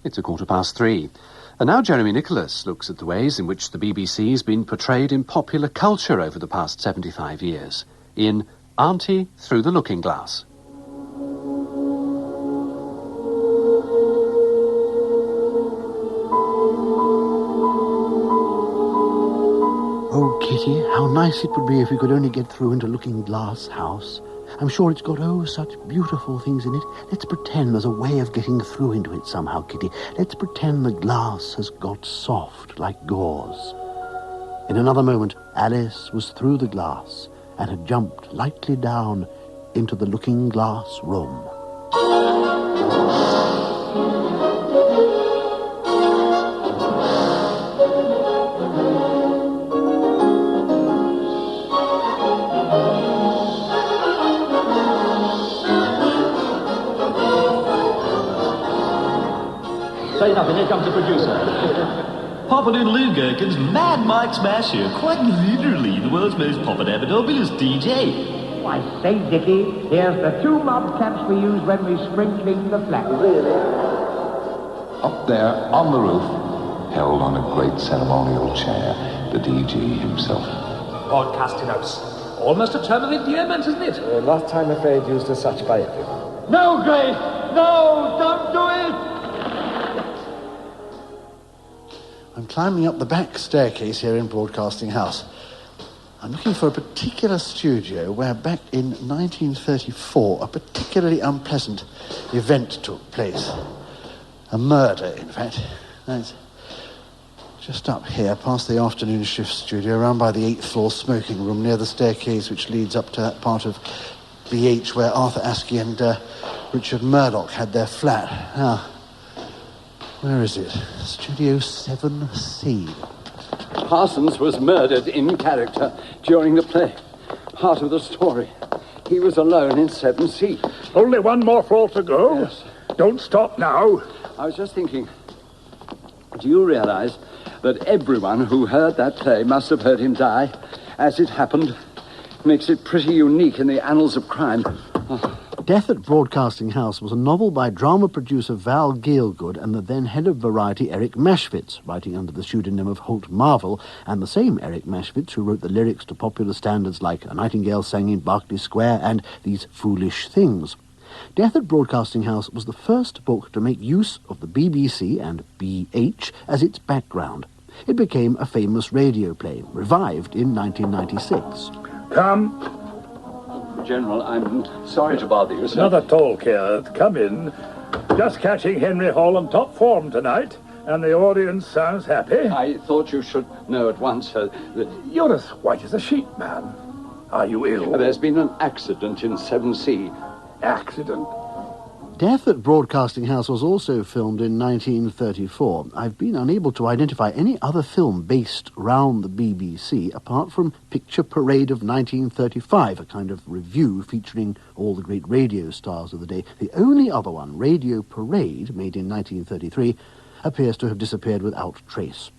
It's 3:15. And now Jeremy Nicholas looks at the ways in which the BBC's been portrayed in popular culture over the past 75 years in Auntie Through the Looking Glass. Oh, Kitty, how nice it would be if we could only get through into Looking Glass House. I'm sure it's got, such beautiful things in it. Let's pretend there's a way of getting through into it somehow, Kitty. Let's pretend the glass has got soft like gauze. In another moment, Alice was through the glass and had jumped lightly down into the Looking Glass room. Say nothing, here comes the producer. Papa-doodle-oo, Gherkins, Mad Mike Smasher, quite literally the world's most pop-a-dabba-dobulous DJ. Why, say, Dickie, here's the 2 mob caps we use when we spring clean the flat. Really? Up there, on the roof, held on a great ceremonial chair, the DG himself. Broadcasting house. Almost a term of endearment, isn't it? Last time, I'm afraid, used as such by everyone. No, Grace! No! Don't do it! I'm climbing up the back staircase here in Broadcasting House. I'm looking for a particular studio where back in 1934 a particularly unpleasant event took place. A murder, in fact. That's just up here, past the afternoon shift studio, around by the 8th floor smoking room near the staircase which leads up to that part of BH where Arthur Askey and Richard Murdoch had their flat. Now, where is it? Studio 7C. Parsons was murdered in character during the play. Part of the story. He was alone in 7C. Only one more floor to go? Yes. Don't stop now. I was just thinking, do you realize that everyone who heard that play must have heard him die as it happened? Makes it pretty unique in the annals of crime. Oh. Death at Broadcasting House was a novel by drama producer Val Gielgud and the then head of Variety Eric Maschwitz, writing under the pseudonym of Holt Marvel, and the same Eric Maschwitz who wrote the lyrics to popular standards like A Nightingale Sang in Berkeley Square and These Foolish Things. Death at Broadcasting House was the first book to make use of the BBC and BH as its background. It became a famous radio play, revived in 1996. Come. General, I'm sorry to bother you, sir. Not at all, Keir. Come in. Just catching Henry Hall on top form tonight, and the audience sounds happy. I thought you should know at once, sir, that... You're as white as a sheet, man. Are you ill? There's been an accident in 7C. Accident? Death at Broadcasting House was also filmed in 1934. I've been unable to identify any other film based around the BBC apart from Picture Parade of 1935, a kind of review featuring all the great radio stars of the day. The only other one, Radio Parade, made in 1933, appears to have disappeared without trace.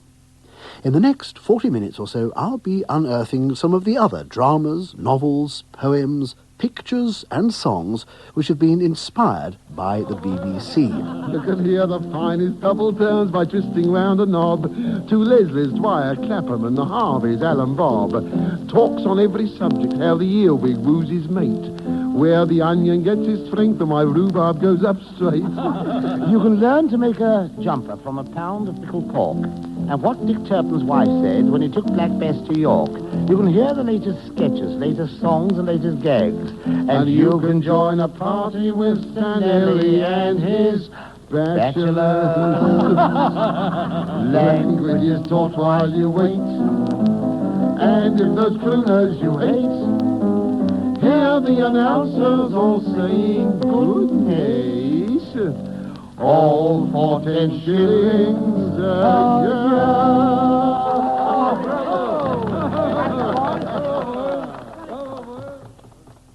In the next 40 minutes or so, I'll be unearthing some of the other dramas, novels, poems, pictures and songs which have been inspired by the BBC. Look and hear the finest double turns by twisting round a knob. To Leslie's, Dwyer, Clapham and the Harveys, Alan Bob. Talks on every subject, how the earwig woos his mate. Where the onion gets his strength and my rhubarb goes up straight. You can learn to make a jumper from a pound of pickled pork. And what Dick Turpin's wife said when he took Black Bess to York. You can hear the latest sketches, latest songs and latest gags. And you can join a party with Stanley and his bachelor. Language is taught while you wait. And if those crooners you hate, hear the announcers all saying good night. All for 10 shillings a year.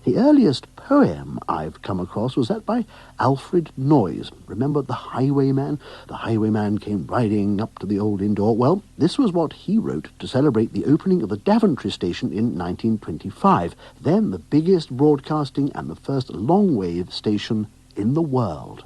The earliest poem I've come across was that by Alfred Noyes. Remember The Highwayman? The highwayman came riding up to the old inn door. Well, this was what he wrote to celebrate the opening of the Daventry station in 1925, then the biggest broadcasting and the first long-wave station in the world.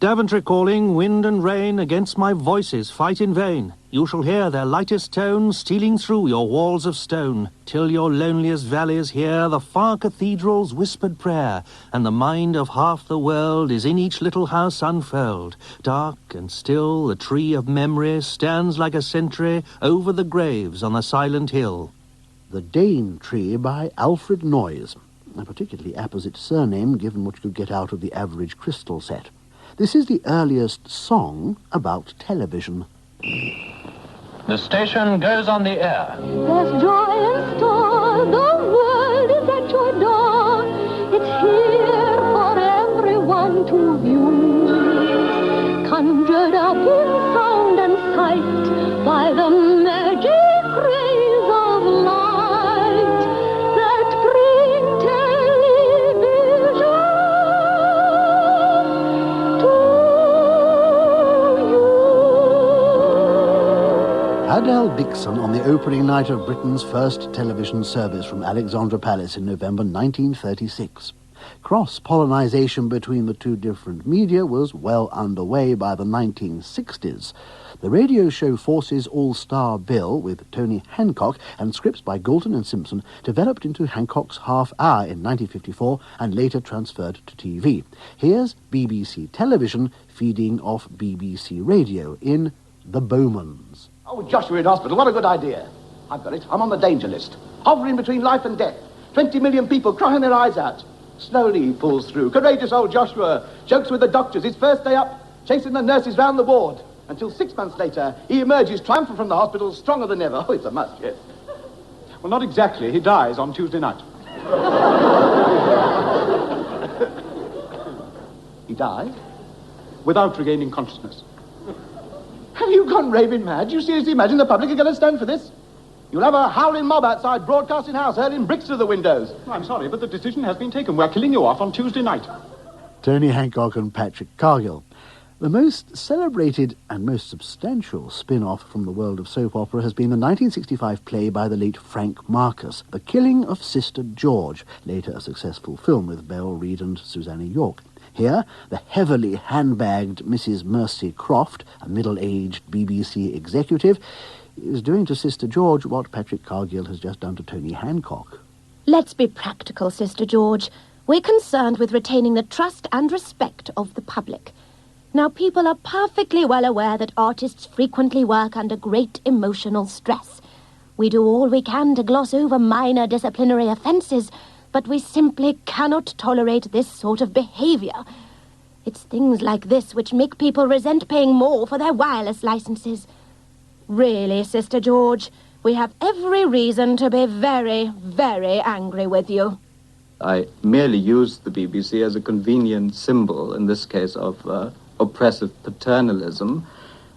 Daventry calling, wind and rain, against my voices fight in vain. You shall hear their lightest tone stealing through your walls of stone, till your loneliest valleys hear the far cathedral's whispered prayer, and the mind of half the world is in each little house unfurled. Dark and still the tree of memory stands like a sentry over the graves on the silent hill. The Dane Tree by Alfred Noyes, a particularly apposite surname given what you could get out of the average crystal set. This is the earliest song about television. The station goes on the air. There's joy in store, the world is at your door. It's here for everyone to view. Conjured up in sound and sight by the magic rays of light that bring television to you. Adele Dixon on the opening night of Britain's first television service from Alexandra Palace in November 1936. Cross-pollination between the two different media was well underway by the 1960s. The radio show Force's All-Star Bill, with Tony Hancock and scripts by Galton and Simpson, developed into Hancock's Half Hour in 1954 and later transferred to TV. Here's BBC Television feeding off BBC Radio in The Bowmans. Oh, Joshua in hospital, what a good idea. I've got it. I'm on the danger list. Hovering between life and death. 20 million people crying their eyes out. Slowly he pulls through. Courageous old Joshua. Jokes with the doctors. His first day up, chasing the nurses round the ward. Until 6 months later, he emerges triumphant from the hospital, stronger than ever. Oh, it's a must, yes. Well, not exactly. He dies on Tuesday night. He dies? Without regaining consciousness. Have you gone raving mad? Do you seriously imagine the public are going to stand for this? You'll have a howling mob outside Broadcasting House hurling bricks through the windows. I'm sorry, but the decision has been taken. We're killing you off on Tuesday night. Tony Hancock and Patrick Cargill. The most celebrated and most substantial spin-off from the world of soap opera has been the 1965 play by the late Frank Marcus, The Killing of Sister George, later a successful film with Beryl Reid and Susanna York. Here, the heavily handbagged Mrs. Mercy Croft, a middle-aged BBC executive, is doing to Sister George what Patrick Cargill has just done to Tony Hancock. Let's be practical, Sister George. We're concerned with retaining the trust and respect of the public. Now, people are perfectly well aware that artists frequently work under great emotional stress. We do all we can to gloss over minor disciplinary offences, but we simply cannot tolerate this sort of behaviour. It's things like this which make people resent paying more for their wireless licenses. Really, Sister George, we have every reason to be very, very angry with you. I merely used the BBC as a convenient symbol, in this case of oppressive paternalism,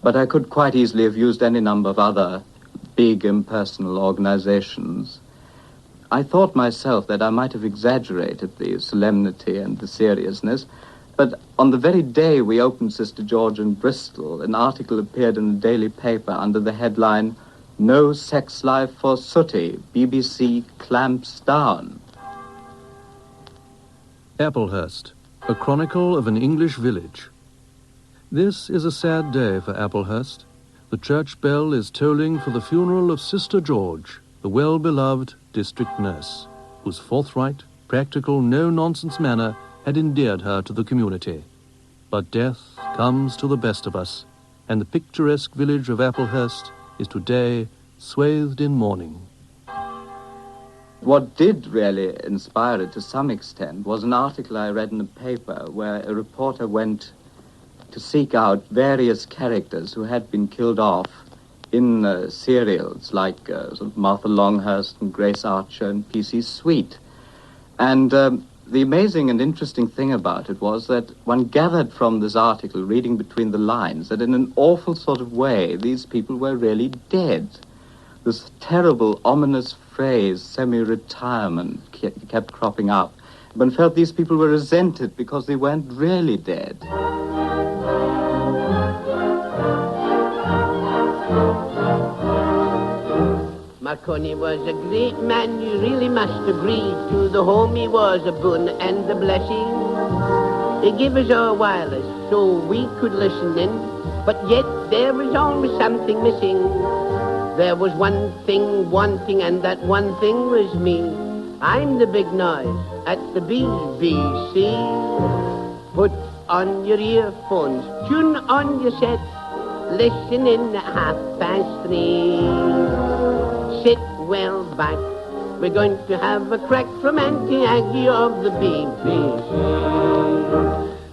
but I could quite easily have used any number of other big impersonal organizations. I thought myself that I might have exaggerated the solemnity and the seriousness, but on the very day we opened Sister George in Bristol, an article appeared in the daily paper under the headline, "No Sex Life for Sooty, BBC Clamps Down." Applehurst, a chronicle of an English village. This is a sad day for Applehurst. The church bell is tolling for the funeral of Sister George, the well-beloved district nurse, whose forthright, practical, no-nonsense manner had endeared her to the community. But death comes to the best of us, and the picturesque village of Applehurst is today swathed in mourning. What did really inspire it to some extent was an article I read in a paper where a reporter went to seek out various characters who had been killed off in serials like sort of Martha Longhurst and Grace Archer and P.C. Sweet. And the amazing and interesting thing about it was that one gathered from this article, reading between the lines, that in an awful sort of way, these people were really dead. This terrible, ominous phrase, semi-retirement, kept cropping up. One felt these people were resented because they weren't really dead. Marconi was a great man, you really must agree. To the home he was a boon and a blessing. They gave us our wireless so we could listen in, but yet there was always something missing. There was one thing wanting, and that one thing was me. I'm the big noise at the BBC. Put on your earphones, tune on your set, listen in at 3:30. Sit well back, we're going to have a crack from Auntie Aggie of the BBC.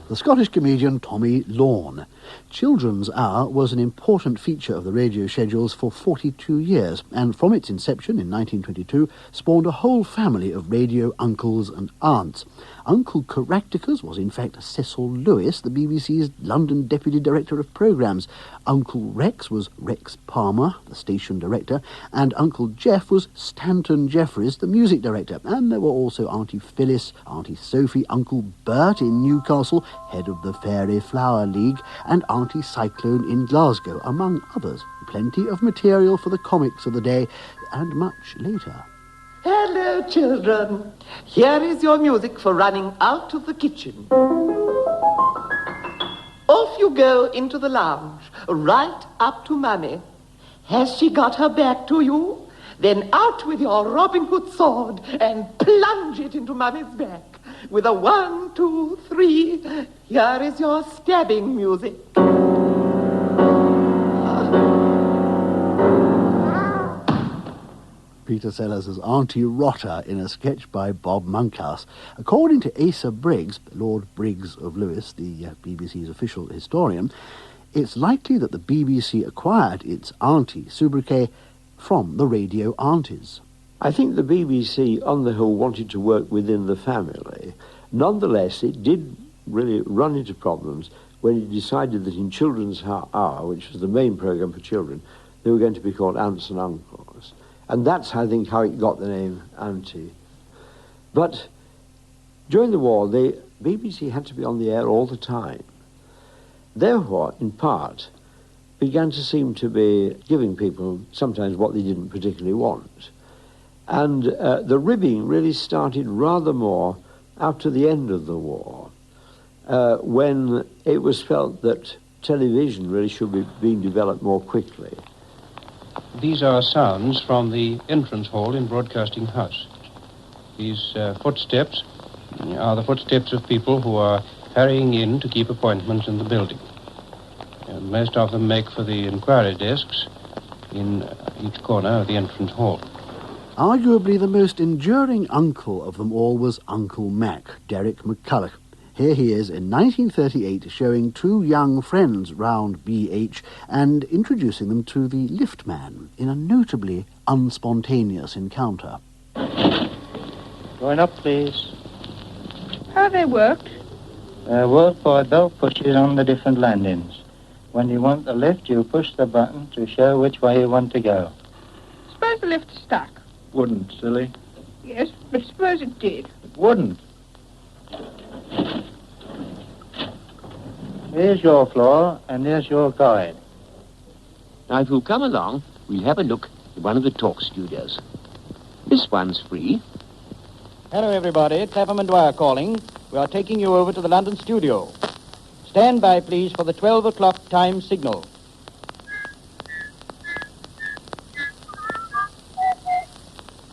The Scottish comedian Tommy Lorne. Children's Hour was an important feature of the radio schedules for 42 years, and from its inception in 1922 spawned a whole family of radio uncles and aunts. Uncle Caractacus was in fact Cecil Lewis, the BBC's London Deputy Director of Programmes. Uncle Rex was Rex Palmer, the station director, and Uncle Jeff was Stanton Jeffries, the music director. And there were also Auntie Phyllis, Auntie Sophie, Uncle Bert in Newcastle, head of the Fairy Flower League, and Auntie Cyclone in Glasgow, among others. Plenty of material for the comics of the day, and much later. Hello, children. Here is your music for running out of the kitchen. Off you go into the lounge, right up to Mummy. Has she got her back to you? Then out with your Robin Hood sword and plunge it into Mummy's back. With a 1, 2, 3, here is your stabbing music. Peter Sellers' Auntie Rotter in a sketch by Bob Monkhouse. According to Asa Briggs, Lord Briggs of Lewis, the BBC's official historian, it's likely that the BBC acquired its auntie sobriquet from the radio aunties. I think the BBC, on the whole, wanted to work within the family. Nonetheless, it did really run into problems when it decided that in Children's Hour, which was the main programme for children, they were going to be called aunts and uncles. And that's, I think, how it got the name Auntie. But during the war, the BBC had to be on the air all the time. Therefore, in part, began to seem to be giving people sometimes what they didn't particularly want. And the ribbing really started rather more after the end of the war, when it was felt that television really should be being developed more quickly. These are sounds from the entrance hall in Broadcasting House. These footsteps are the footsteps of people who are hurrying in to keep appointments in the building. Most of them make for the inquiry desks in each corner of the entrance hall. Arguably the most enduring uncle of them all was Uncle Mac, Derek McCulloch. Here he is in 1938 showing two young friends round BH and introducing them to the liftman in a notably unspontaneous encounter. Going up, please. How they worked? Work by belt pushes on the different landings. When you want the lift, you push the button to show which way you want to go. Suppose the lift's stuck. Wouldn't, silly. Yes, but suppose it did. It wouldn't. Here's your floor, and there's your guide. Now, if you'll come along, we'll have a look at one of the talk studios. This one's free. Hello, everybody. Clapham and Dwyer calling. We are taking you over to the London studio. Stand by, please, for the 12 o'clock time signal.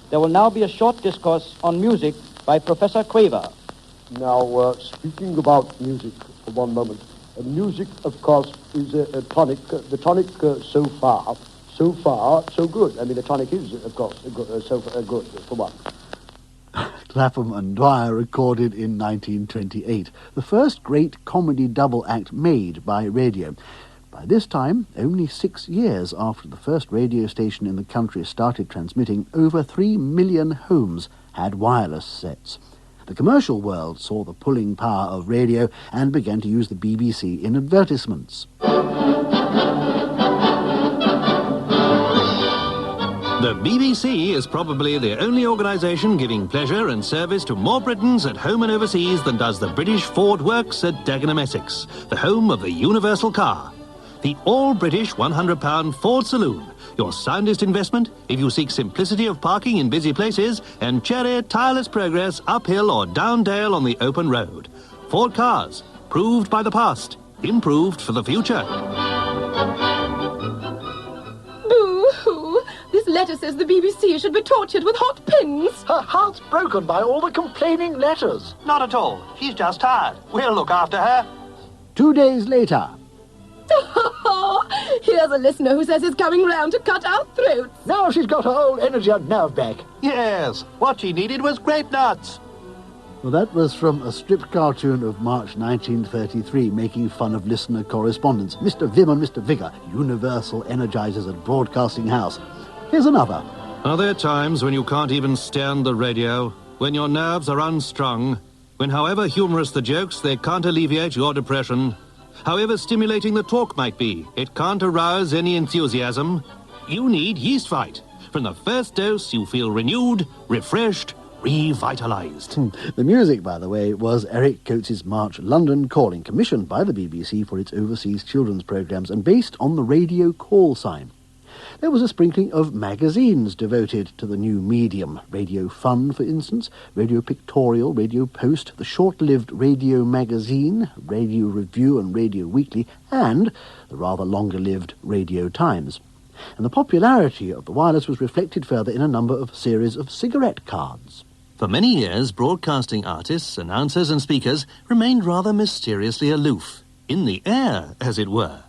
There will now be a short discourse on music by Professor Quaver. Now, speaking about music for one moment, music, of course, is a tonic. The tonic, so far, so good. I mean, the tonic is, of course, good for one. Clapham and Dwyer recorded in 1928, the first great comedy double act made by radio. By this time, only 6 years after the first radio station in the country started transmitting, over 3 million homes had wireless sets. The commercial world saw the pulling power of radio and began to use the BBC in advertisements. The BBC is probably the only organisation giving pleasure and service to more Britons at home and overseas than does the British Ford Works at Dagenham, Essex, the home of the universal car. The all-British £100 Ford Saloon, your soundest investment if you seek simplicity of parking in busy places and cheery, tireless progress uphill or down dale on the open road. Ford cars, proved by the past, improved for the future. Boo-hoo! This letter says the BBC should be tortured with hot pins. Her heart's broken by all the complaining letters. Not at all. She's just tired. We'll look after her. 2 days later. Here's a listener who says he's coming round to cut our throats. Now she's got her old energy and nerve back. Yes, what she needed was grape nuts. Well, that was from a strip cartoon of March 1933, making fun of listener correspondence. Mr. Vim and Mr. Vigor, Universal Energizers at Broadcasting House. Here's another. Are there times when you can't even stand the radio? When your nerves are unstrung? When however humorous the jokes, they can't alleviate your depression? However stimulating the talk might be, it can't arouse any enthusiasm? You need Yeast Fight. From the first dose, you feel renewed, refreshed, revitalized. The music, by the way, was Eric Coates' March London Calling, commissioned by the BBC for its overseas children's programmes and based on the radio call sign. There was a sprinkling of magazines devoted to the new medium. Radio Fun, for instance, Radio Pictorial, Radio Post, the short-lived Radio Magazine, Radio Review and Radio Weekly, and the rather longer-lived Radio Times. And the popularity of the wireless was reflected further in a number of series of cigarette cards. For many years, broadcasting artists, announcers and speakers remained rather mysteriously aloof, in the air, as it were.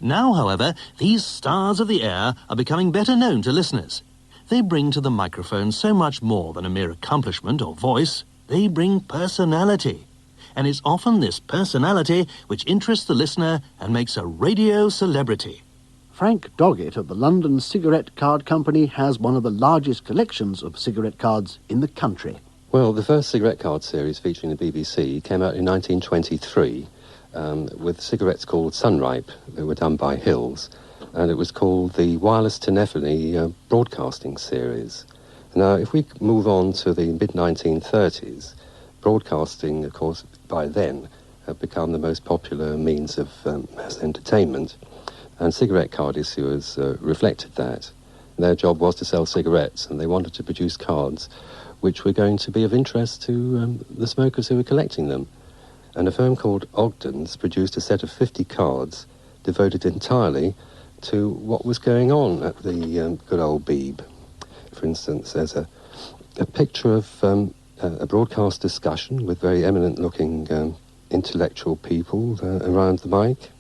Now, however, these stars of the air are becoming better known to listeners. They bring to the microphone so much more than a mere accomplishment or voice. They bring personality. And it's often this personality which interests the listener and makes a radio celebrity. Frank Doggett of the London Cigarette Card Company has one of the largest collections of cigarette cards in the country. Well, the first cigarette card series featuring the BBC came out in 1923 with cigarettes called Sunripe that were done by Hills, and it was called the Wireless Telephony Broadcasting Series. Now, if we move on to the mid-1930s, broadcasting, of course, by then had become the most popular means of mass entertainment, and cigarette card issuers reflected that. Their job was to sell cigarettes, and they wanted to produce cards which were going to be of interest to the smokers who were collecting them. And a firm called Ogden's produced a set of 50 cards devoted entirely to what was going on at the good old Beeb. For instance, there's a picture of a broadcast discussion with very eminent-looking intellectual people around the mic,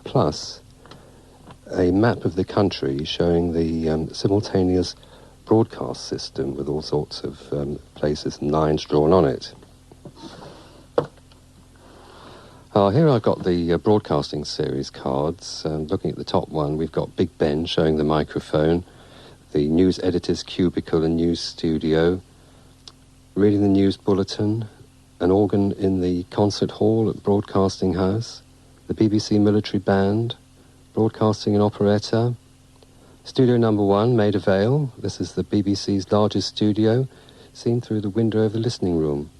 plus a map of the country showing the simultaneous broadcast system with all sorts of places and lines drawn on it. Here I've got the broadcasting series cards. Looking at the top one, we've got Big Ben showing the microphone, the news editor's cubicle and news studio, reading the news bulletin, an organ in the concert hall at Broadcasting House, the BBC military band, broadcasting an operetta, studio number 1, Maida Vale. This is the BBC's largest studio, seen through the window of the listening room.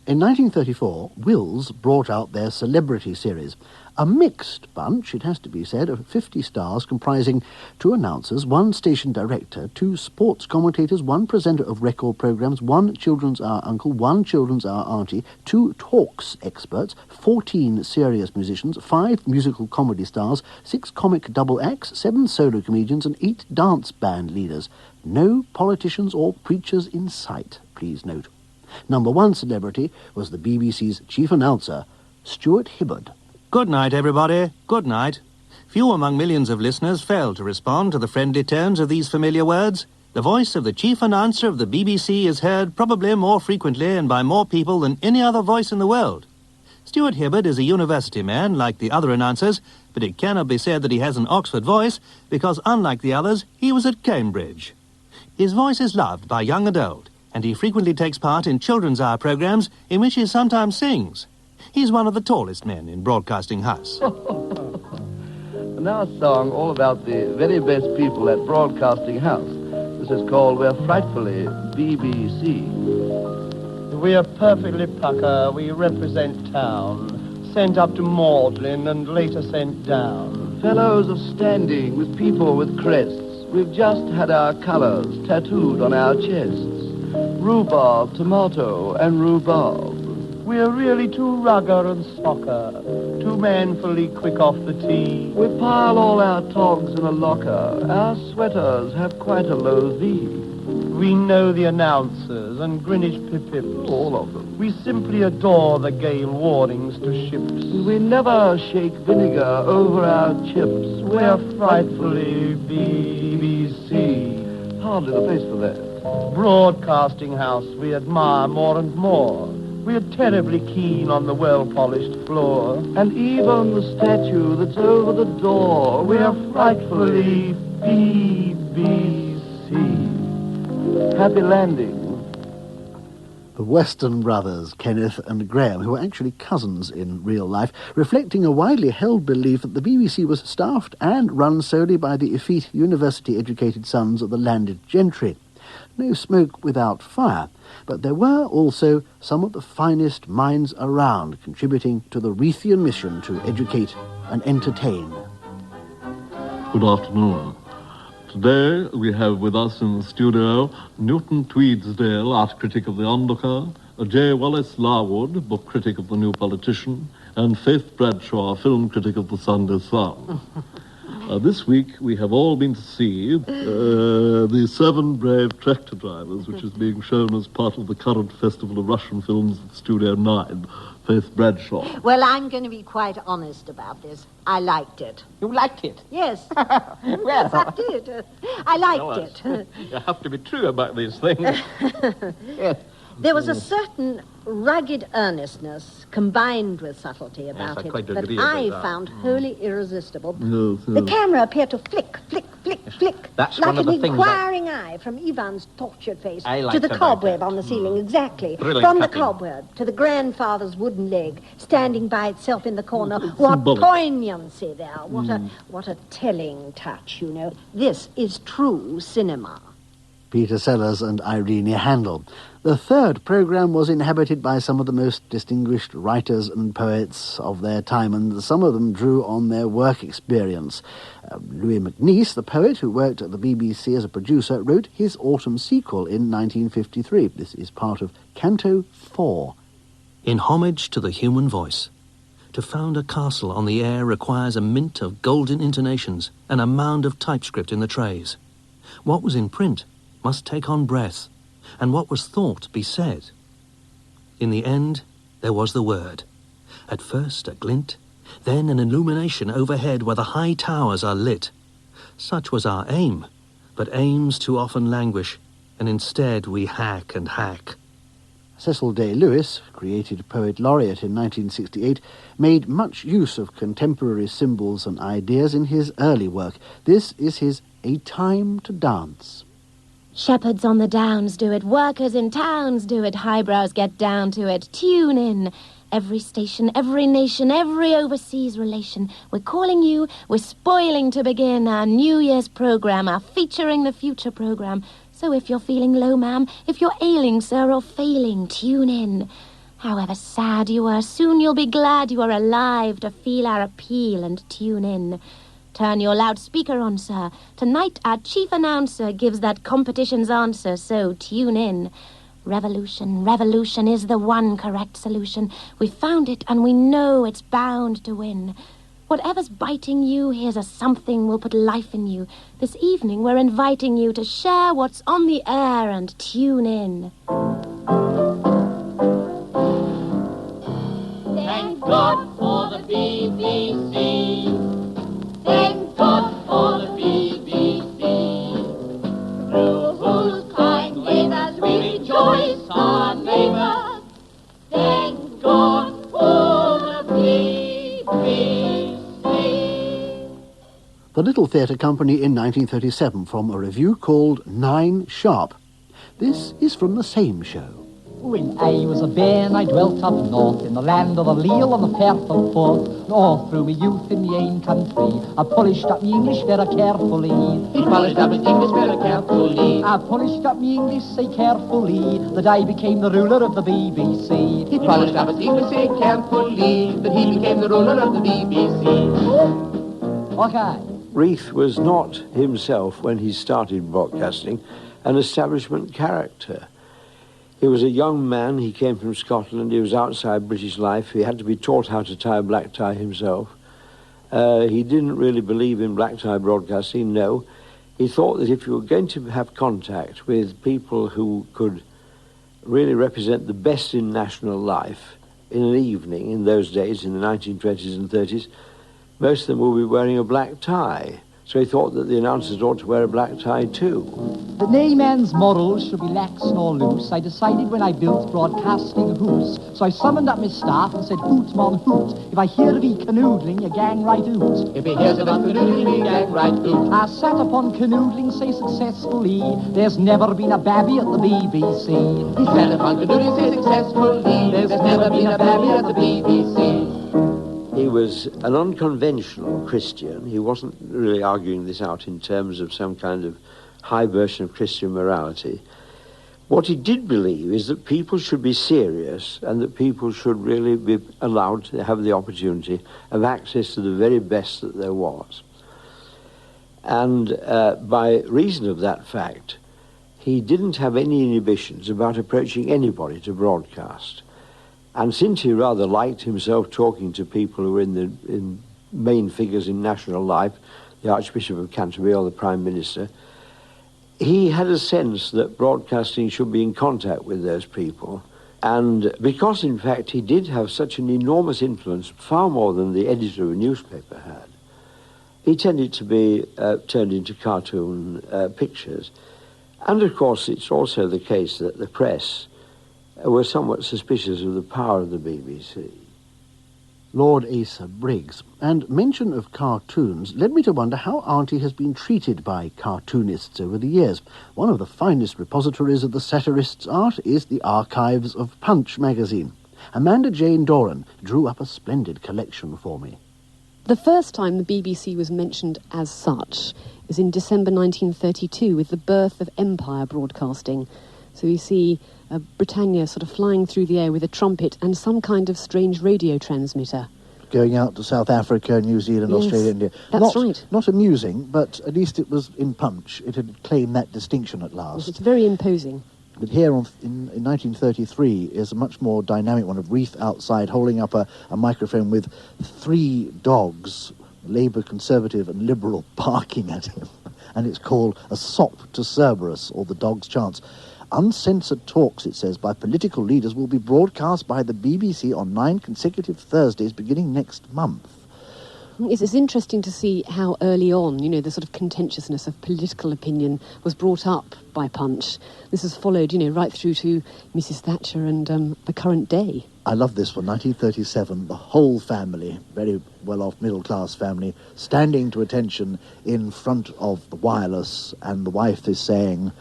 In 1934, Wills brought out their celebrity series, a mixed bunch, it has to be said, of 50 stars comprising 2 announcers, 1 station director, 2 sports commentators, 1 presenter of record programmes, 1 Children's Hour uncle, 1 Children's Hour auntie, 2 talks experts, 14 serious musicians, 5 musical comedy stars, 6 comic double acts, 7 solo comedians and 8 dance band leaders. No politicians or preachers in sight, please note. Number 1 celebrity was the BBC's chief announcer, Stuart Hibbard. Good night, everybody. Good night. Few among millions of listeners fail to respond to the friendly tones of these familiar words. The voice of the chief announcer of the BBC is heard probably more frequently and by more people than any other voice in the world. Stuart Hibbard is a university man, like the other announcers, but it cannot be said that he has an Oxford voice, because unlike the others, he was at Cambridge. His voice is loved by young and old, and he frequently takes part in Children's Hour programmes in which he sometimes sings. He's one of the tallest men in Broadcasting House. Now a song all about the very best people at Broadcasting House. This is called We're Frightfully BBC. We are perfectly pucker. We represent town. Sent up to Magdalen and later sent down. Fellows of standing with people with crests. We've just had our colours tattooed on our chests. Rhubarb, tomato, and rhubarb. We're really too rugger and socker, too manfully quick off the tee. We pile all our togs in a locker. Our sweaters have quite a low V. We know the announcers and Greenwich pip-pips. All of them. We simply adore the gale warnings to ships. We never shake vinegar over our chips. We're frightfully BBC. Hardly the place for that. Broadcasting house we admire more and more. We're terribly keen on the well-polished floor. And even the statue that's over the door. We're frightfully BBC. Happy landing. The Weston brothers, Kenneth and Graham, who were actually cousins in real life, reflecting a widely held belief that the BBC was staffed and run solely by the effete university-educated sons of the landed gentry. No smoke without fire, but there were also some of the finest minds around, contributing to the Reithian mission to educate and entertain. Good afternoon. Today we have with us in the studio Newton Tweedsdale, art critic of The Onlooker, J. Wallace Larwood, book critic of The New Politician, and Faith Bradshaw, film critic of The Sunday Sun. This week we have all been to see The Seven Brave Tractor Drivers, which is being shown as part of the current Festival of Russian Films at Studio 9. Faith Bradshaw. Well, I'm going to be quite honest about this. I liked it. You liked it? Yes. Well. Yes, I did. I liked it. You have to be true about these things. Yes. There was a certain rugged earnestness combined with subtlety about I it quite that agree with I that. found wholly irresistible. Yes, The camera appeared to flick, flick, flick, flick, That's like one of an the things inquiring eye from Ivan's tortured face I to liked the about cobweb that. on the ceiling, exactly. Brilliant From cutting. the cobweb to the grandfather's wooden leg standing by itself in the corner. What symbolic. poignancy there. What a telling touch, you know. This is true cinema. Peter Sellers and Irene Handel. The third programme was inhabited by some of the most distinguished writers and poets of their time, and some of them drew on their work experience. Louis MacNeice, the poet who worked at the BBC as a producer, wrote his autumn sequel in 1953. This is part of Canto 4. In homage to the human voice, to found a castle on the air requires a mint of golden intonations and a mound of typescript in the trays. What was in print must take on breath, and what was thought be said. In the end, there was the word. At first a glint, then an illumination overhead where the high towers are lit. Such was our aim, but aims too often languish, and instead we hack and hack. Cecil Day-Lewis, created Poet Laureate in 1968, made much use of contemporary symbols and ideas in his early work. This is his A Time to Dance. Shepherds on the downs do it, workers in towns do it, highbrows get down to it, tune in. Every station, every nation, every overseas relation. We're calling you, we're spoiling to begin our New Year's programme, our Featuring the Future programme. So if you're feeling low, ma'am, if you're ailing, sir, or failing, tune in. However sad you are, soon you'll be glad you are alive to feel our appeal and tune in. Turn your loudspeaker on, sir. Tonight our chief announcer gives that competition's answer, so tune in. Revolution, revolution is the one correct solution. We found it and we know it's bound to win. Whatever's biting you, here's a something will put life in you. This evening we're inviting you to share what's on the air and tune in. Thank God for the BBC. Thank God for the BBC. Through whose kind labours we rejoice our neighbours. Thank God for the BBC. The Little Theatre Company in 1937 from a review called 9 Sharp. This is from the same show. When I was a bairn, I dwelt up north in the land of the Leal and the Firth of Forth. All through my youth in the ain country, I polished up my English very carefully. He polished up his English very carefully. I polished up my English so carefully that I became the ruler of the BBC. He polished up his English so carefully that he became the ruler of the BBC. Okay. Reith was not himself, when he started broadcasting, an establishment character. He was a young man. He came from Scotland. He was outside British life. He had to be taught how to tie a black tie himself. He didn't really believe in black tie broadcasting, no. He thought that if you were going to have contact with people who could really represent the best in national life in an evening, in those days, in the 1920s and 30s, most of them will be wearing a black tie. So he thought that the announcers ought to wear a black tie too. That nae man's morals should be lax nor loose, I decided when I built Broadcasting House. So I summoned up my staff and said, hoot, mon, hoot. If I hear of ye canoodling, you gang right out. If he hears about canoodling, he gang right out. I sat upon canoodling say successfully, there's never been a babby at the BBC. He sat upon canoodling, say successfully, there's never been a babby at the BBC. He was an unconventional Christian. He wasn't really arguing this out in terms of some kind of high version of Christian morality. What he did believe is that people should be serious and that people should really be allowed to have the opportunity of access to the very best that there was. And by reason of that fact, he didn't have any inhibitions about approaching anybody to broadcast. And since he rather liked himself talking to people who were in main figures in national life, the Archbishop of Canterbury or the Prime Minister, he had a sense that broadcasting should be in contact with those people. And because, in fact, he did have such an enormous influence, far more than the editor of a newspaper had, he tended to be turned into cartoon pictures. And, of course, it's also the case that the press were somewhat suspicious of the power of the BBC. Lord Asa Briggs. And mention of cartoons led me to wonder how Auntie has been treated by cartoonists over the years. One of the finest repositories of the satirist's art is the archives of Punch magazine. Amanda Jane Doran drew up a splendid collection for me. The first time the BBC was mentioned as such is in December 1932 with the birth of Empire Broadcasting. So you see Britannia sort of flying through the air with a trumpet and some kind of strange radio transmitter. Going out to South Africa, New Zealand, Yes, Australia, India. that's right. Not amusing, but at least it was in Punch. It had claimed that distinction at last. It's very imposing. But here in 1933 is a much more dynamic one of Reef outside holding up a microphone with 3 dogs, Labour, Conservative and Liberal, barking at him. And it's called A Sop to Cerberus, or The Dog's Chance. Uncensored talks, it says, by political leaders will be broadcast by the BBC on 9 consecutive Thursdays beginning next month. It's interesting to see how early on, the sort of contentiousness of political opinion was brought up by Punch. This has followed, right through to Mrs. Thatcher and the current day. I love this one, 1937, the whole family, very well-off middle-class family, standing to attention in front of the wireless, and the wife is saying,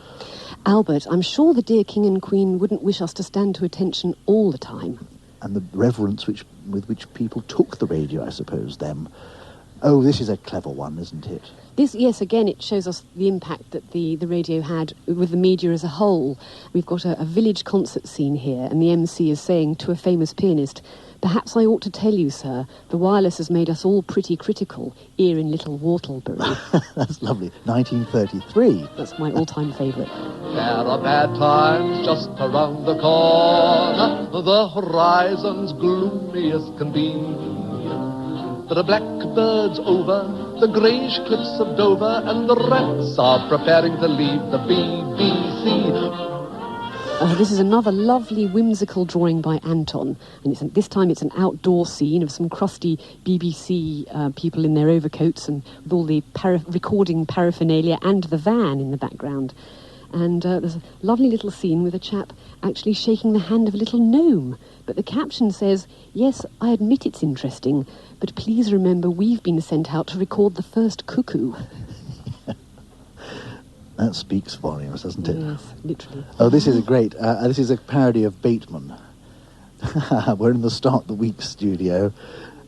Albert, I'm sure the dear King and Queen wouldn't wish us to stand to attention all the time. And the reverence with which people took the radio, I suppose, them. Oh, this is a clever one, isn't it? This, yes, again, it shows us the impact that the radio had with the media as a whole. We've got a village concert scene here, and the MC is saying to a famous pianist, perhaps I ought to tell you, sir, the wireless has made us all pretty critical here in Little Whartlebury. That's lovely. 1933. That's my all-time favourite. There are bad times just around the corner. The horizon's gloomy as can be. There are blackbirds over the greyish cliffs of Dover, and the rats are preparing to leave the BBC. This is another lovely whimsical drawing by Anton, and this time it's an outdoor scene of some crusty BBC people in their overcoats and with all the recording paraphernalia and the van in the background. And there's a lovely little scene with a chap actually shaking the hand of a little gnome. But the caption says, yes, I admit it's interesting, but please remember we've been sent out to record the first cuckoo. That speaks volumes, doesn't it? Yes, literally. Oh, this is a great... this is a parody of Bateman. We're in the Start the Week studio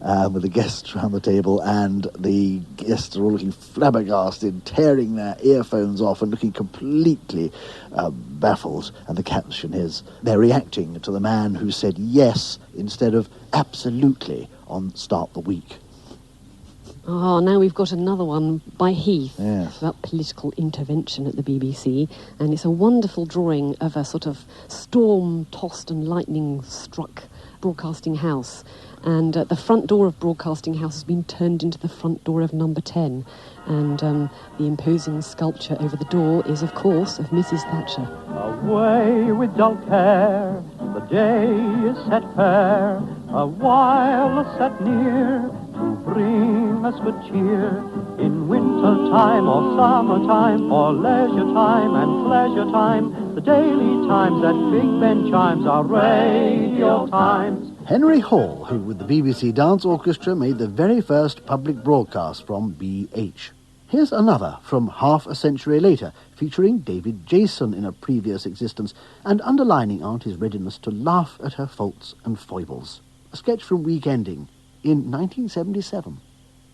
with the guests around the table, and the guests are all looking flabbergasted, tearing their earphones off and looking completely baffled. And the caption is, they're reacting to the man who said yes instead of absolutely on Start the Week. Oh, now we've got another one by Heath. Yes. It's about political intervention at the BBC, and it's a wonderful drawing of a sort of storm-tossed and lightning-struck broadcasting house. And the front door of Broadcasting House has been turned into the front door of number 10. And the imposing sculpture over the door is, of course, of Mrs. Thatcher. Away with dull care, the day is set fair, a while is set near to bring us good cheer. In winter time or summertime, or leisure time and pleasure time, the daily times and Big Ben chimes are radio times. Henry Hall, who with the BBC Dance Orchestra made the very first public broadcast from BH. Here's another from half a century later, featuring David Jason in a previous existence and underlining Auntie's readiness to laugh at her faults and foibles. A sketch from Weekending in 1977.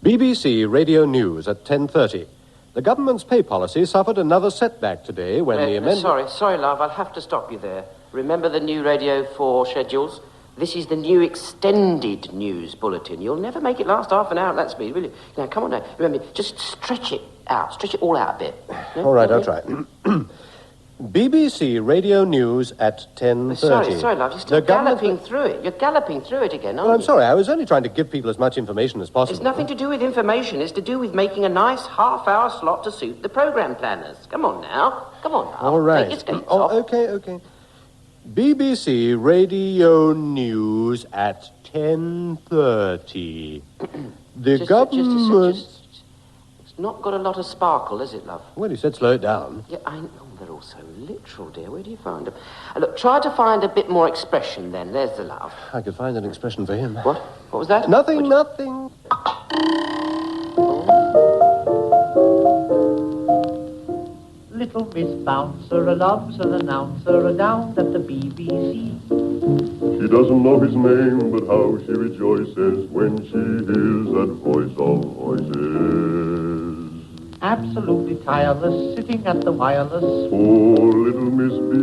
BBC Radio News at 10:30. The government's pay policy suffered another setback today when the amendment... Sorry, love, I'll have to stop you there. Remember the new Radio 4 schedules? This is the new extended news bulletin. You'll never make it last half an hour at that speed, will you? Now, come on now. Remember, just stretch it out. Stretch it all out a bit. No? All right, I'll try. BBC Radio News at 10:30. Sorry, love, you're still galloping through it. You're galloping through it again, aren't Well, you? I'm sorry, I was only trying to give people as much information as possible. It's nothing to do with information. It's to do with making a nice half-hour slot to suit the programme planners. Come on now. Come on now. All right. Take your skates off. Okay. BBC Radio News at 10:30. The government... It's not got a lot of sparkle, is it, love? Well, he said slow it down. Yeah, I know. They're all so literal, dear. Where do you find them? Look, try to find a bit more expression, then. There's the love. I could find an expression for him. What? What was that? Nothing. Little Miss Bouncer loves an announcer down at the BBC. She doesn't know his name, but how she rejoices when she hears that voice of voices. Absolutely tireless, sitting at the wireless. Poor little Miss B.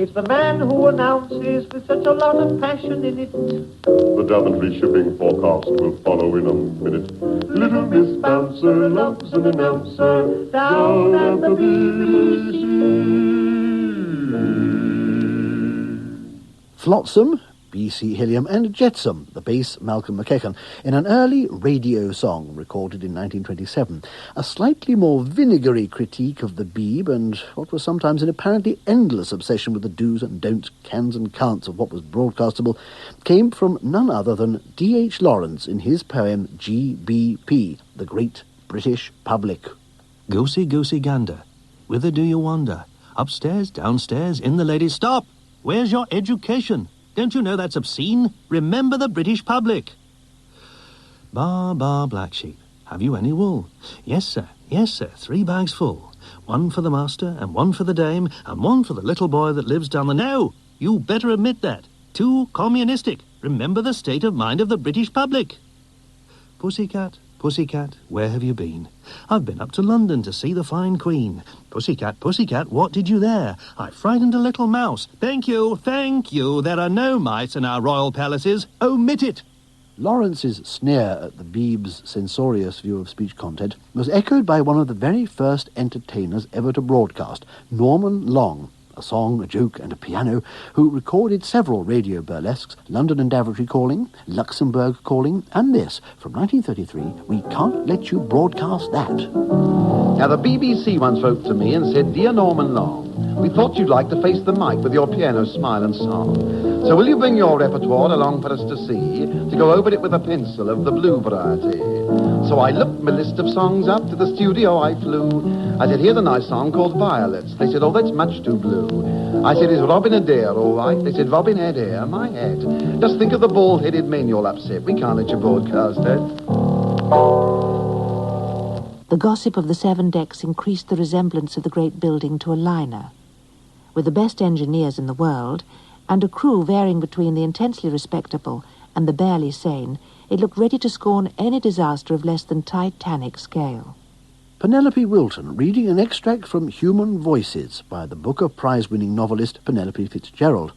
It's the man who announces with such a lot of passion in it. The Daventry shipping forecast will follow in a minute. Little Miss Bouncer loves an announcer down at the BBC. Flotsam, B.C. Hilliam, and Jetsam, the bass Malcolm McKechnie, in an early radio song recorded in 1927. A slightly more vinegary critique of the Beeb and what was sometimes an apparently endless obsession with the do's and don'ts, cans and can'ts of what was broadcastable came from none other than D.H. Lawrence in his poem G.B.P., The Great British Public. Goosey, goosey gander, whither do you wander? Upstairs, downstairs, in the ladies' stop. Where's your education? Don't you know that's obscene? Remember the British public. Bar, black sheep. Have you any wool? Yes, sir. 3 bags full. 1 for the master, and 1 for the dame, and 1 for the little boy that lives down the... No! You better admit that. Too communistic. Remember the state of mind of the British public. Pussycat, pussycat, where have you been? I've been up to London to see the fine Queen. Pussycat, pussycat, what did you there? I frightened a little mouse. Thank you. There are no mice in our royal palaces. Omit it. Lawrence's sneer at the Beeb's censorious view of speech content was echoed by one of the very first entertainers ever to broadcast, Norman Long, a song, a joke and a piano, who recorded several radio burlesques, London and Daventry Calling, Luxembourg Calling, and this, from 1933, We Can't Let You Broadcast That. Now, the BBC once wrote to me and said, Dear Norman Long, we thought you'd like to face the mic with your piano smile and song. So will you bring your repertoire along for us to see, to go over it with a pencil of the blue variety? So I looked my list of songs up, to the studio I flew. I said, here's a nice song called Violets. They said, oh, that's much too blue. I said, is Robin Adair all right? They said, Robin Adair, my head. Just think of the bald-headed men you'll upset. We can't let you broadcast that. The gossip of the 7 decks increased the resemblance of the great building to a liner. With the best engineers in the world, and a crew varying between the intensely respectable and the barely sane, it looked ready to scorn any disaster of less than Titanic scale. Penelope Wilton reading an extract from Human Voices by the Booker Prize-winning novelist Penelope Fitzgerald.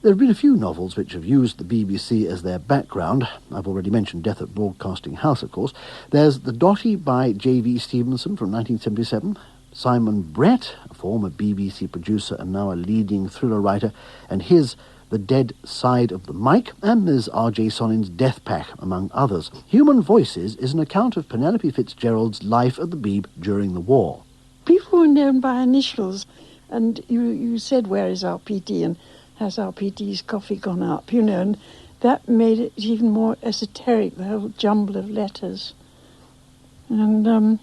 There have been a few novels which have used the BBC as their background. I've already mentioned Death at Broadcasting House, of course. There's The Dotty by J.V. Stevenson from 1977. Simon Brett, a former BBC producer and now a leading thriller writer, and his The Dead Side of the Mic, and there's R.J. Sonin's Death Pack, among others. Human Voices is an account of Penelope Fitzgerald's life at the Beeb during the war. People were known by initials, and you said, where is RPD, and has RPD's coffee gone up, and that made it even more esoteric, the whole jumble of letters. And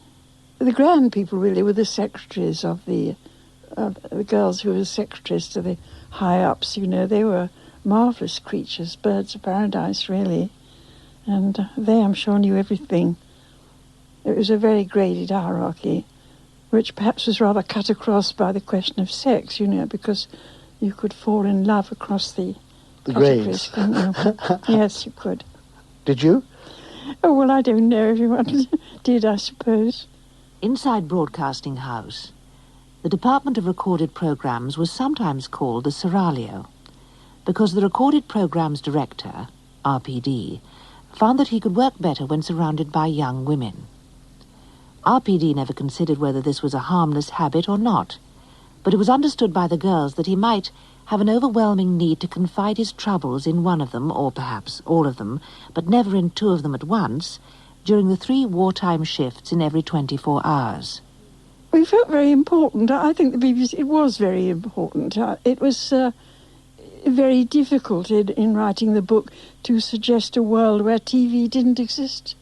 the grand people really were the secretaries of the girls who were secretaries to the high-ups, they were marvellous creatures, birds of paradise, really. And they, I'm sure, knew everything. It was a very graded hierarchy, which perhaps was rather cut across by the question of sex, because you could fall in love across the grades. Couldn't you? Yes, you could. Did you? Oh, well, I don't know. Everyone did, I suppose. Inside Broadcasting House, the Department of Recorded Programmes was sometimes called the Seraglio, because the Recorded Programmes Director, RPD, found that he could work better when surrounded by young women. RPD never considered whether this was a harmless habit or not, but it was understood by the girls that he might have an overwhelming need to confide his troubles in one of them, or perhaps all of them, but never in two of them at once, during the 3 wartime shifts in every 24 hours. We felt very important. I think the BBC, it was very important. It was very difficult in writing the book to suggest a world where TV didn't exist.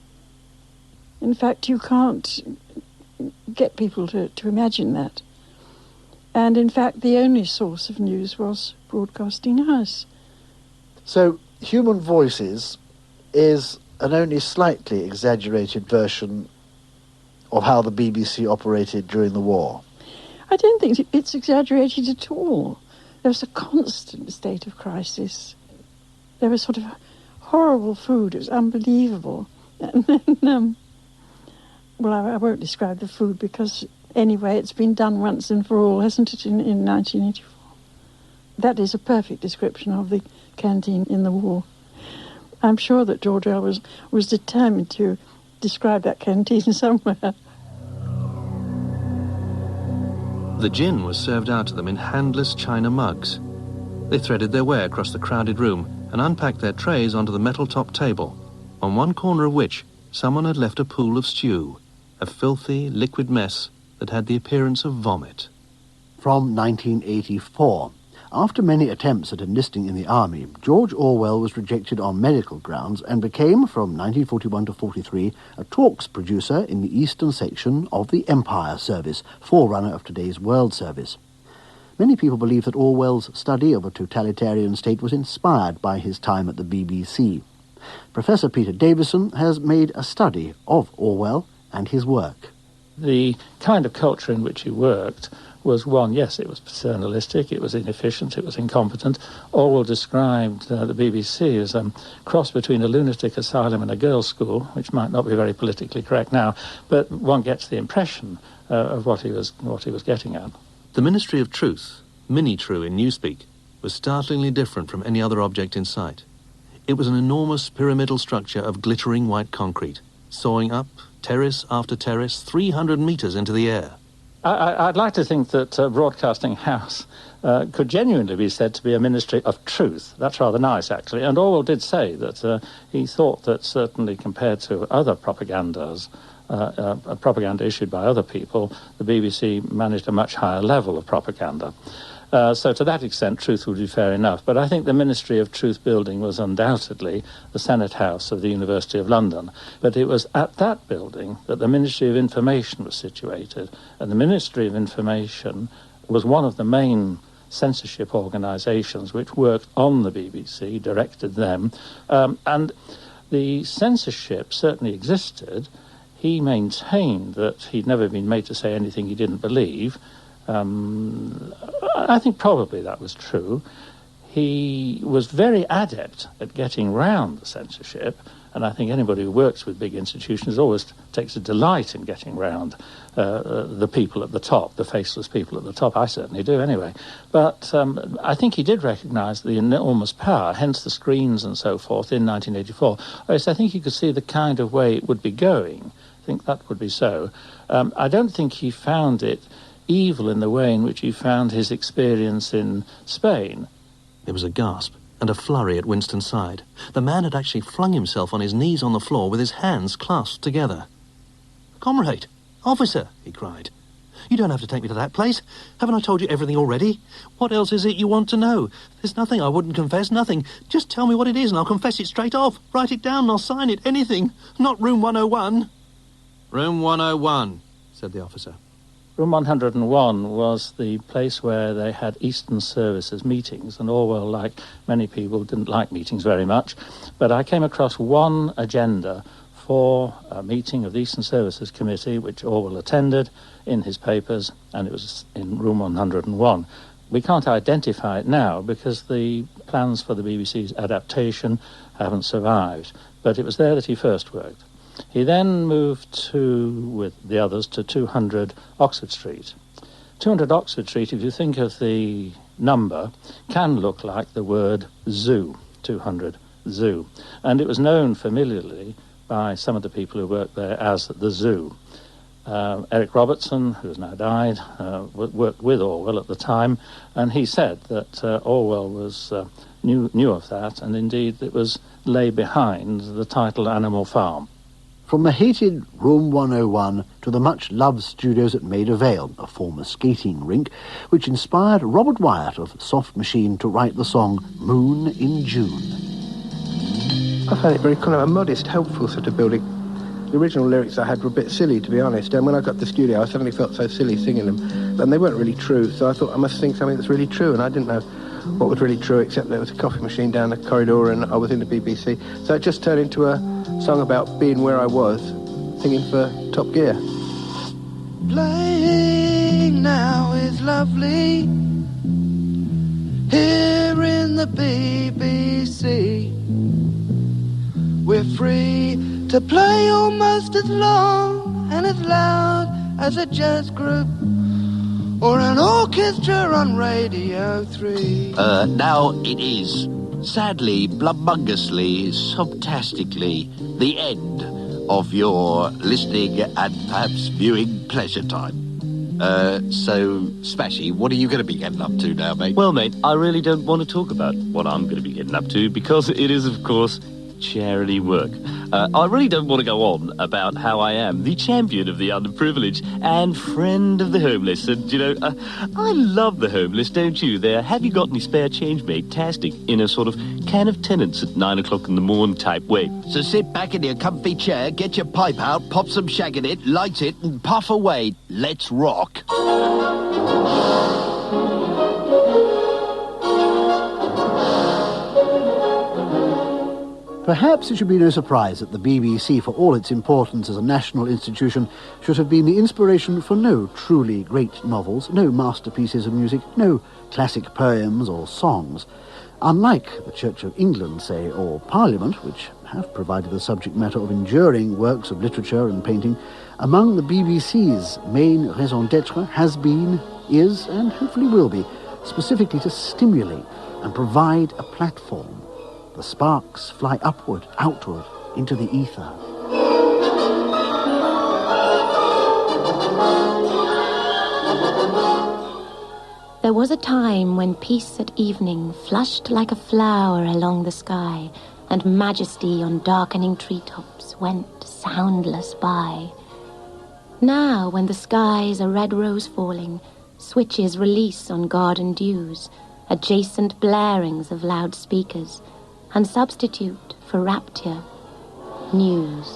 In fact, you can't get people to imagine that. And in fact, the only source of news was Broadcasting House. So, Human Voices is an only slightly exaggerated version of how the BBC operated during the war. I don't think it's exaggerated at all. There was a constant state of crisis. There was sort of horrible food. It was unbelievable. And then, well, I won't describe the food because, anyway, it's been done once and for all, hasn't it, in 1984? That is a perfect description of the canteen in the war. I'm sure that George Orwell was determined to describe that canteen somewhere. The gin was served out to them in handless china mugs. They threaded their way across the crowded room and unpacked their trays onto the metal-top table, on one corner of which someone had left a pool of stew, a filthy, liquid mess that had the appearance of vomit. From 1984. After many attempts at enlisting in the army, George Orwell was rejected on medical grounds and became, from 1941 to 43, a talks producer in the eastern section of the Empire Service, forerunner of today's World Service. Many people believe that Orwell's study of a totalitarian state was inspired by his time at the BBC. Professor Peter Davison has made a study of Orwell and his work. The kind of culture in which he worked was one, yes, it was paternalistic, it was inefficient, it was incompetent. Orwell described the BBC as a cross between a lunatic asylum and a girls' school, which might not be very politically correct now, but one gets the impression of what he was getting at. The Ministry of Truth, Mini-True in Newspeak, was startlingly different from any other object in sight. It was an enormous pyramidal structure of glittering white concrete, soaring up, terrace after terrace, 300 metres into the air. I'd like to think that Broadcasting House could genuinely be said to be a ministry of truth. That's rather nice, actually. And Orwell did say that he thought that certainly compared to other propagandas, propaganda issued by other people, the BBC managed a much higher level of propaganda. So to that extent, truth would be fair enough. But I think the Ministry of Truth building was undoubtedly the Senate House of the University of London. But it was at that building that the Ministry of Information was situated. And the Ministry of Information was one of the main censorship organisations which worked on the BBC, directed them. And the censorship certainly existed. He maintained that he'd never been made to say anything he didn't believe. I think probably that was true. he was very adept at getting round the censorship, and I think anybody who works with big institutions always takes a delight in getting round the people at the top, the faceless people at the top. I certainly do anyway. But I think he did recognise the enormous power, hence the screens and so forth, in 1984. Whereas I think you could see the kind of way it would be going. I think that would be so. I don't think he found it evil in the way in which he found his experience in Spain. There was a gasp and a flurry at Winston's side. The man had actually flung himself on his knees on the floor with his hands clasped together. "Comrade! Officer!" he cried. "You don't have to take me to that place. Haven't I told you everything already? What else is it you want to know? There's nothing I wouldn't confess, nothing. Just tell me what it is and I'll confess it straight off. Write it down and I'll sign it, anything. Not room 101. Room 101, said the officer. Room 101 was the place where they had Eastern Services meetings, and Orwell, like many people, didn't like meetings very much. But I came across one agenda for a meeting of the Eastern Services Committee, which Orwell attended in his papers, and it was in room 101. We can't identify it now because the plans for the BBC's adaptation haven't survived, but it was there that he first worked. He then moved with the others, to 200 Oxford Street. 200 Oxford Street, if you think of the number, can look like the word zoo, 200 zoo. And it was known familiarly by some of the people who worked there as the zoo. Eric Robertson, who has now died, worked with Orwell at the time, and he said that Orwell knew of that, and indeed it lay behind the title Animal Farm. From the hated Room 101 to the much-loved studios at Maida Vale, a former skating rink, which inspired Robert Wyatt of Soft Machine to write the song Moon in June. I found it very kind of a modest, helpful sort of building. The original lyrics I had were a bit silly, to be honest, and when I got to the studio I suddenly felt so silly singing them, and they weren't really true, so I thought I must sing something that's really true, and I didn't know what was really true except there was a coffee machine down the corridor and I was in the BBC. So it just turned into a song about being where I was, singing for Top Gear. Playing now is lovely here in the BBC. We're free to play almost as long and as loud as a jazz group or an orchestra on Radio 3. Now it is, sadly, blummungously, sobtastically, the end of your listening and perhaps viewing pleasure time. So, Smashy, what are you going to be getting up to now, mate? Well, mate, I really don't want to talk about what I'm going to be getting up to because it is, of course, charity work. I really don't want to go on about how I am the champion of the underprivileged and friend of the homeless. And, I love the homeless, don't you? There, have you got any spare change, mate? Tastic, in a sort of can of tenants at 9 o'clock in the morning type way. So sit back in your comfy chair, get your pipe out, pop some shag in it, light it, and puff away. Let's rock. Perhaps it should be no surprise that the BBC, for all its importance as a national institution, should have been the inspiration for no truly great novels, no masterpieces of music, no classic poems or songs. Unlike the Church of England, say, or Parliament, which have provided the subject matter of enduring works of literature and painting, among the BBC's main raison d'etre has been, is, and hopefully will be, specifically to stimulate and provide a platform. The sparks fly upward, outward, into the ether. There was a time when peace at evening flushed like a flower along the sky, and majesty on darkening treetops went soundless by. Now, when the sky's a red rose falling, switches release on garden dews, adjacent blarings of loudspeakers, and substitute for rapture, news.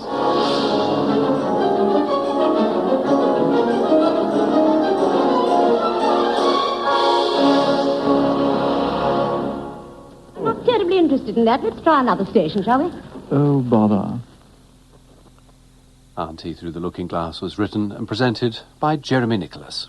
I'm not terribly interested in that. Let's try another station, shall we? Oh, bother. Auntie Through the Looking Glass was written and presented by Jeremy Nicholas.